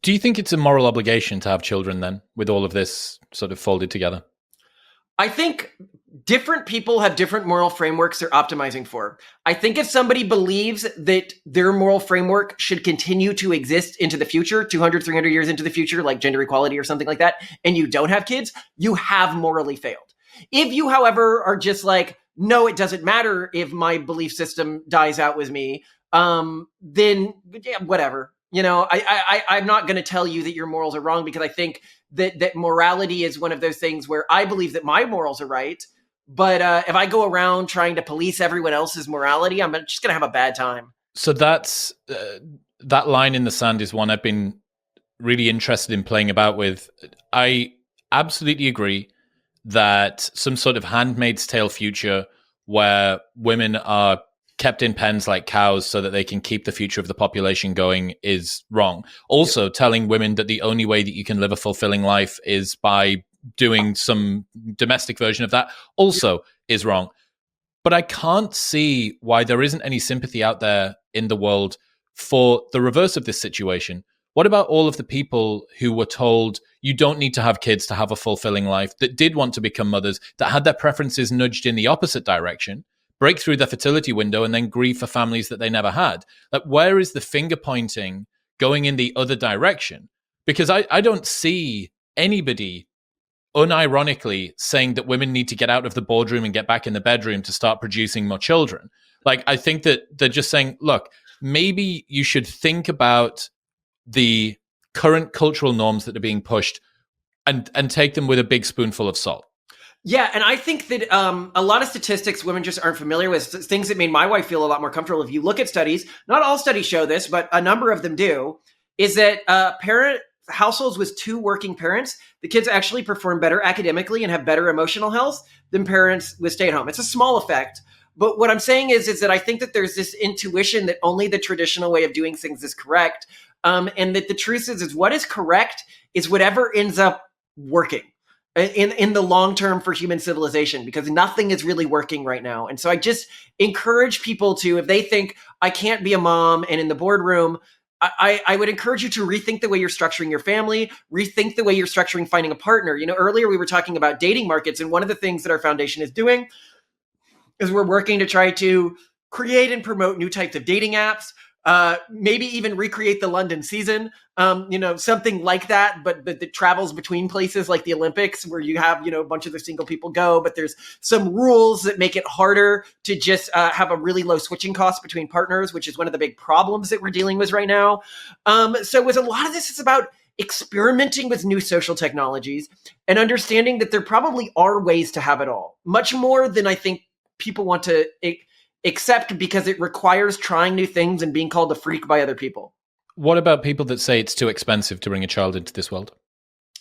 Do you think it's a moral obligation to have children then, with all of this sort of folded together? I think different people have different moral frameworks they're optimizing for. I think if somebody believes that their moral framework should continue to exist into the future, 200, 300 years into the future, like gender equality or something like that, and you don't have kids, you have morally failed. If you, however, are just like, no, it doesn't matter if my belief system dies out with me, then yeah, whatever. I'm not going to tell you that your morals are wrong, because I think that morality is one of those things where I believe that my morals are right. But if I go around trying to police everyone else's morality, I'm just going to have a bad time. So that's that line in the sand is one I've been really interested in playing about with. I absolutely agree that some sort of Handmaid's Tale future where women are kept in pens like cows so that they can keep the future of the population going is wrong. Also, telling women that the only way that you can live a fulfilling life is by doing some domestic version of that also is wrong. But I can't see why there isn't any sympathy out there in the world for the reverse of this situation. What about all of the people who were told you don't need to have kids to have a fulfilling life, that did want to become mothers, that had their preferences nudged in the opposite direction, break through their fertility window, and then grieve for families that they never had? Like, where is the finger pointing going in the other direction? Because I don't see anybody unironically saying that women need to get out of the boardroom and get back in the bedroom to start producing more children. Like, I think that they're just saying, look, maybe you should think about the current cultural norms that are being pushed and take them with a big spoonful of salt. Yeah, and I think that a lot of statistics women just aren't familiar with, things that made my wife feel a lot more comfortable. If you look at studies, not all studies show this, but a number of them do, is that households with two working parents, the kids actually perform better academically and have better emotional health than parents with stay-at-home. It's a small effect, but what I'm saying is that I think that there's this intuition that only the traditional way of doing things is correct, and that the truth is what is correct is whatever ends up working in the long term for human civilization, because nothing is really working right now. And so I just encourage people to, if they think I can't be a mom and in the boardroom, I would encourage you to rethink the way you're structuring your family, rethink the way you're structuring finding a partner. Earlier we were talking about dating markets, and one of the things that our foundation is doing is we're working to try to create and promote new types of dating apps, maybe even recreate the London season, something like that, but that travels between places like the Olympics, where you have, a bunch of the single people go, but there's some rules that make it harder to just have a really low switching cost between partners, which is one of the big problems that we're dealing with right now. So with a lot of this, it's about experimenting with new social technologies and understanding that there probably are ways to have it all, much more than I think people want to accept, because it requires trying new things and being called a freak by other people. What about people that say it's too expensive to bring a child into this world?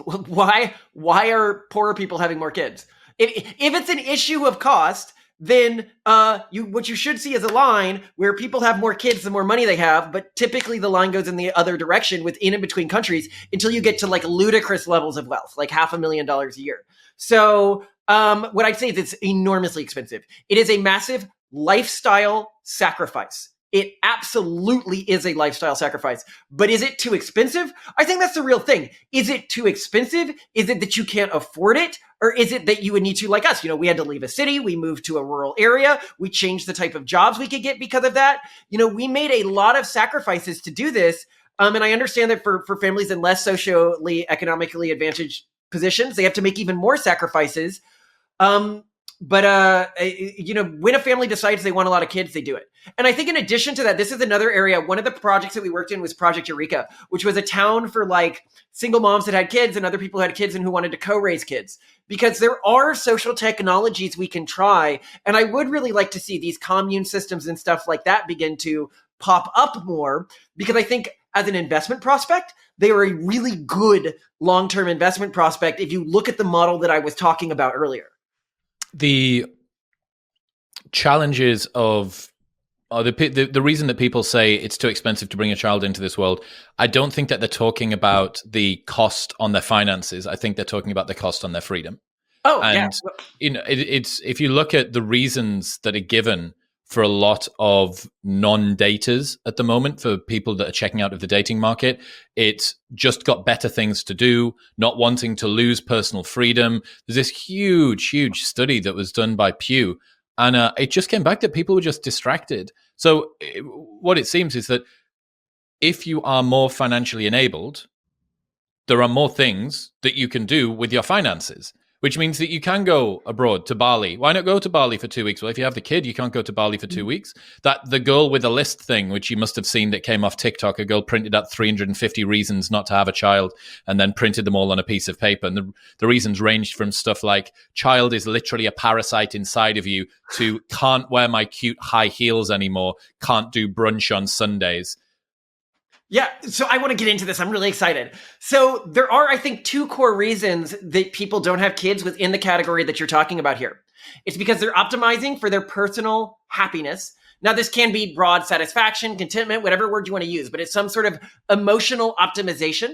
Why are poorer people having more kids? If it's an issue of cost, then what you should see is a line where people have more kids the more money they have, but typically the line goes in the other direction within and between countries until you get to like ludicrous levels of wealth, like $500,000 a year. So what I'd say is it's enormously expensive. It is a massive lifestyle sacrifice. It absolutely is a lifestyle sacrifice. But is it too expensive? I think that's the real thing. Is it too expensive? Is it that you can't afford it? Or is it that you would need to, like us, we had to leave a city, we moved to a rural area, we changed the type of jobs we could get because of that. We made a lot of sacrifices to do this. And I understand that for families in less socially, economically advantaged positions, they have to make even more sacrifices. But when a family decides they want a lot of kids, they do it. And I think in addition to that, this is another area. One of the projects that we worked in was Project Eureka, which was a town for like single moms that had kids and other people who had kids and who wanted to co-raise kids. Because there are social technologies we can try. And I would really like to see these commune systems and stuff like that begin to pop up more, because I think as an investment prospect, they are a really good long-term investment prospect if you look at the model that I was talking about earlier. The challenges of the reason that people say it's too expensive to bring a child into this world, I don't think that they're talking about the cost on their finances. I think they're talking about the cost on their freedom. Oh, and yeah. it's if you look at the reasons that are given for a lot of non-daters at the moment, for people that are checking out of the dating market. It's just got better things to do, not wanting to lose personal freedom. There's this huge study that was done by Pew, and it just came back that people were just distracted. So what it seems is that if you are more financially enabled, there are more things that you can do with your finances, which means that you can go abroad to Bali. Why not go to Bali for 2 weeks? Well, if you have the kid, you can't go to Bali for 2 weeks. That the girl with a list thing, which you must have seen that came off TikTok, a girl printed out 350 reasons not to have a child and then printed them all on a piece of paper. And the reasons ranged from stuff like child is literally a parasite inside of you to can't wear my cute high heels anymore, can't do brunch on Sundays. Yeah, so I want to get into this. I'm really excited. So there are, I think, two core reasons that people don't have kids within the category that you're talking about here. It's because they're optimizing for their personal happiness. Now, this can be broad satisfaction, contentment, whatever word you want to use, but it's some sort of emotional optimization,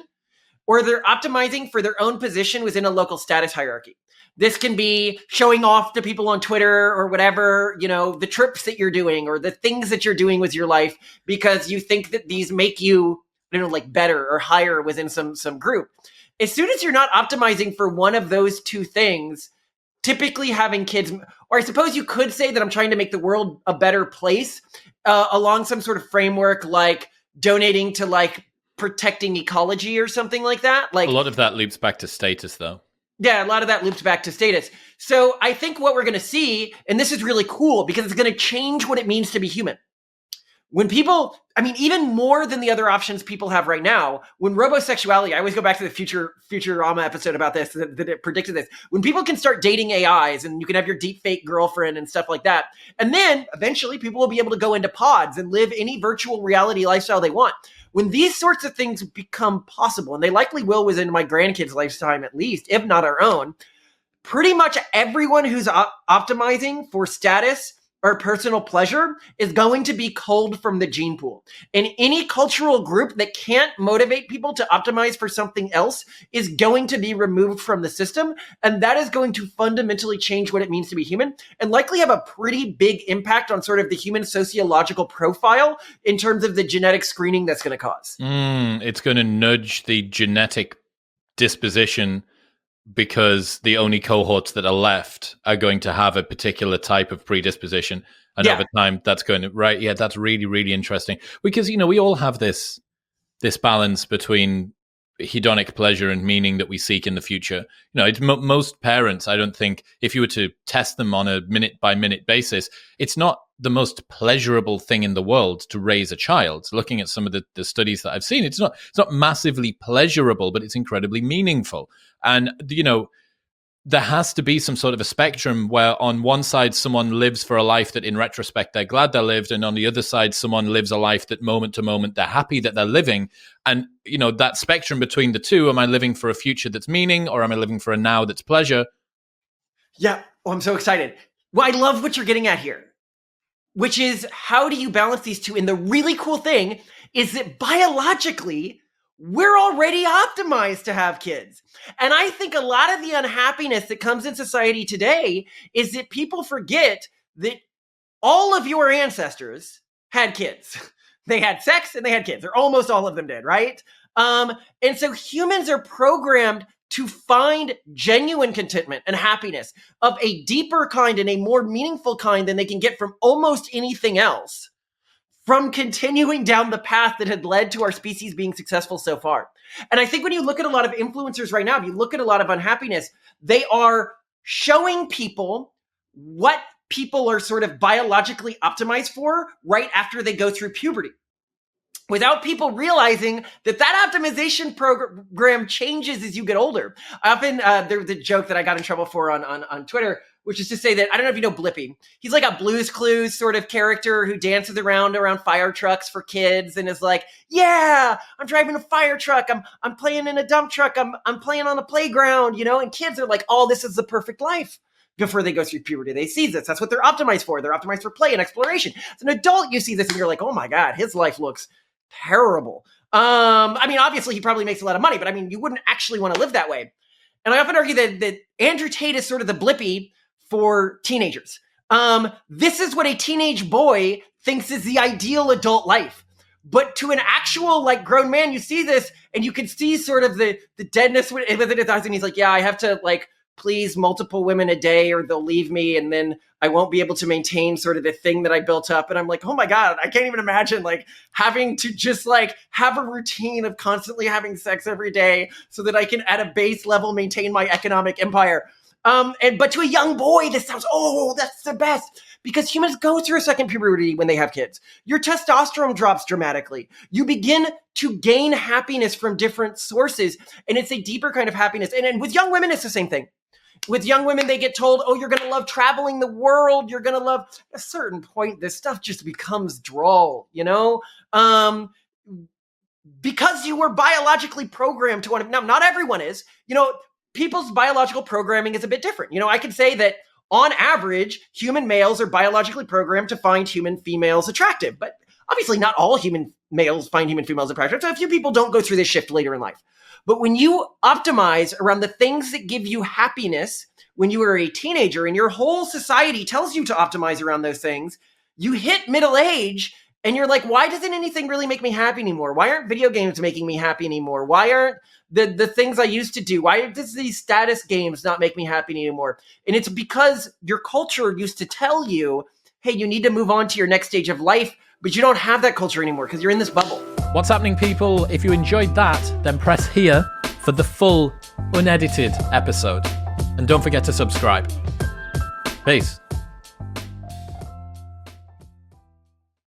or they're optimizing for their own position within a local status hierarchy. This can be showing off to people on Twitter or whatever, you know, the trips that you're doing or the things that you're doing with your life because you think that these make you, you know, like better or higher within some group. As soon as you're not optimizing for one of those two things, typically having kids, or I suppose you could say that I'm trying to make the world a better place along some sort of framework like donating to like protecting ecology or something like that. Like a lot of that loops back to status though. Yeah, a lot of that loops back to status. So I think what we're going to see, and this is really cool because it's going to change what it means to be human. When people, I mean, even more than the other options people have right now, when robosexuality, I always go back to the Futurama episode about this, that it predicted this. When people can start dating AIs and you can have your deep fake girlfriend and stuff like that. And then eventually people will be able to go into pods and live any virtual reality lifestyle they want. When these sorts of things become possible, and they likely will within my grandkids' lifetime at least, if not our own, pretty much everyone who's optimizing for status or personal pleasure is going to be culled from the gene pool. And any cultural group that can't motivate people to optimize for something else is going to be removed from the system. And that is going to fundamentally change what it means to be human and likely have a pretty big impact on sort of the human sociological profile in terms of the genetic screening that's going to cause. It's going to nudge the genetic disposition because the only cohorts that are left are going to have a particular type of predisposition. And over time, that's going to, right? Yeah, that's really, really interesting. Because, you know, we all have this balance between hedonic pleasure and meaning that we seek in the future. You know, it's most parents, I don't think, if you were to test them on a minute-by-minute basis, it's not the most pleasurable thing in the world to raise a child. Looking at some of the studies that I've seen, it's not massively pleasurable, but it's incredibly meaningful. And, you know, there has to be some sort of a spectrum where on one side, someone lives for a life that in retrospect, they're glad they lived. And on the other side, someone lives a life that moment to moment, they're happy that they're living. And, you know, that spectrum between the two, am I living for a future that's meaning or am I living for a now that's pleasure? Yeah. Oh, I'm so excited. Well, I love what you're getting at here, which is how do you balance these two? And the really cool thing is that biologically, we're already optimized to have kids. And I think a lot of the unhappiness that comes in society today is that people forget that all of your ancestors had kids. They had sex and they had kids, or almost all of them did, right? And so humans are programmed to find genuine contentment and happiness of a deeper kind and a more meaningful kind than they can get from almost anything else, from continuing down the path that had led to our species being successful so far. And I think when you look at a lot of influencers right now, if you look at a lot of unhappiness, they are showing people what people are sort of biologically optimized for right after they go through puberty, without people realizing that that optimization program changes as you get older. I often, there was a joke that I got in trouble for on Twitter, which is to say that, I don't know if you know Blippi. He's like a Blue's Clues sort of character who dances around fire trucks for kids and is like, yeah, I'm driving a fire truck. I'm playing in a dump truck. I'm playing on a playground, you know, and kids are like, oh, this is the perfect life. Before they go through puberty, they see this. That's what they're optimized for. They're optimized for play and exploration. As an adult, you see this and you're like, oh my God, his life looks terrible. I mean, obviously he probably makes a lot of money, but I mean, you wouldn't actually want to live that way. And I often argue that Andrew Tate is sort of the Blippi for teenagers. This is what a teenage boy thinks is the ideal adult life. But to an actual like grown man, you see this and you can see sort of the deadness within his eyes. And he's like, yeah, I have to like please multiple women a day or they'll leave me. And then I won't be able to maintain sort of the thing that I built up. And I'm like, oh my God, I can't even imagine like having to just like have a routine of constantly having sex every day so that I can at a base level maintain my economic empire. But to a young boy, this sounds, oh, that's the best. Because humans go through a second puberty when they have kids. Your testosterone drops dramatically. You begin to gain happiness from different sources, and it's a deeper kind of happiness. And with young women, it's the same thing. With young women, they get told, oh, you're going to love traveling the world. You're going to love, at a certain point, this stuff just becomes droll, you know? Because you were biologically programmed to want to, now, not everyone is, you know, people's biological programming is a bit different. You know, I can say that on average, human males are biologically programmed to find human females attractive, but obviously not all human males find human females attractive. So a few people don't go through this shift later in life. But when you optimize around the things that give you happiness when you are a teenager and your whole society tells you to optimize around those things, you hit middle age and you're like, why doesn't anything really make me happy anymore? Why aren't video games making me happy anymore? Why aren't the things I used to do? Why does these status games not make me happy anymore? And it's because your culture used to tell you, hey, you need to move on to your next stage of life, but you don't have that culture anymore because you're in this bubble. What's happening, people? If you enjoyed that, then press here for the full, unedited episode. And don't forget to subscribe. Peace.